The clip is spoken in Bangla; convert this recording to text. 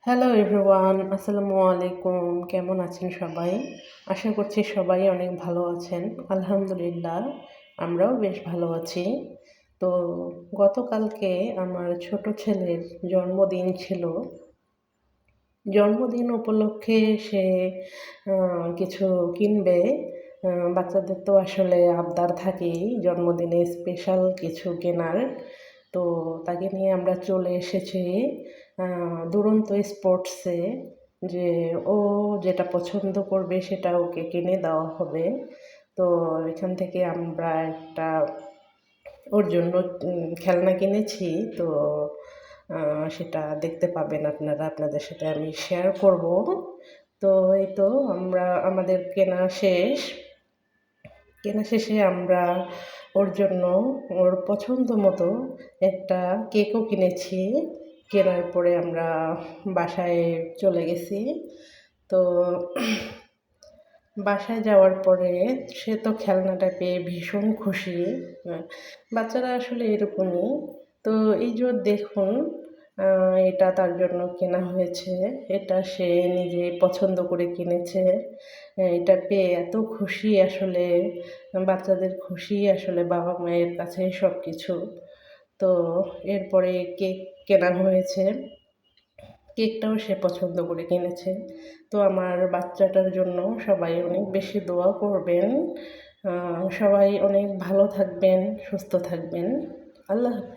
হ্যালো এভরিওয়ান, আসসালামু আলাইকুম। কেমন আছেন সবাই? আশা করছি সবাই অনেক ভালো আছেন। আলহামদুলিল্লাহ, আমরাও বেশ ভালো আছি। তো গতকালকে আমার ছোট ছেলের জন্মদিন ছিল। জন্মদিন উপলক্ষে সে আ কিছু কিনবে। বাচ্চাদের তো আসলে আবদার থাকেই জন্মদিনে স্পেশাল কিছু কেনার। তো তাকে নিয়ে আমরা চলে এসেছি আ দুরন্ত স্পোর্টসে, যে ও যেটা পছন্দ করবে সেটা ওকে কিনে দেওয়া হবে। তো এখান থেকে আমরা একটা ওর জন্য খেলনা কিনেছি। তো সেটা দেখতে পাবেন আপনারা। আপনাদের সাথে আমি শেয়ার করব। তো এই তো আমাদের কেনা শেষ। কেনা শেষে আমরা ওর জন্য ওর পছন্দ মতো একটা কেকও কিনেছি। কেনার পরে আমরা বাসায় চলে গেছি। তো বাসায় যাওয়ার পরে সে তো খেলনাটা পেয়ে ভীষণ খুশি। বাচ্চারা আসলে এরকমই। তো এই যে দেখুন, এটা তার জন্য কেনা হয়েছে। এটা সে নিজেই পছন্দ করে কিনেছে। এটা পেয়ে এত খুশি আসলে, বাচ্চাদের খুশি আসলে বাবা-মায়ের কাছে সবকিছু। তো এরপরে কেক কেনা হয়েছে। কেকটাও সে পছন্দ করে কিনেছে। তো আমার বাচ্চাটার জন্য সবাই অনেক বেশি দোয়া করবেন। সবাই অনেক ভালো থাকবেন, সুস্থ থাকবেন। আল্লাহ হাফেজ।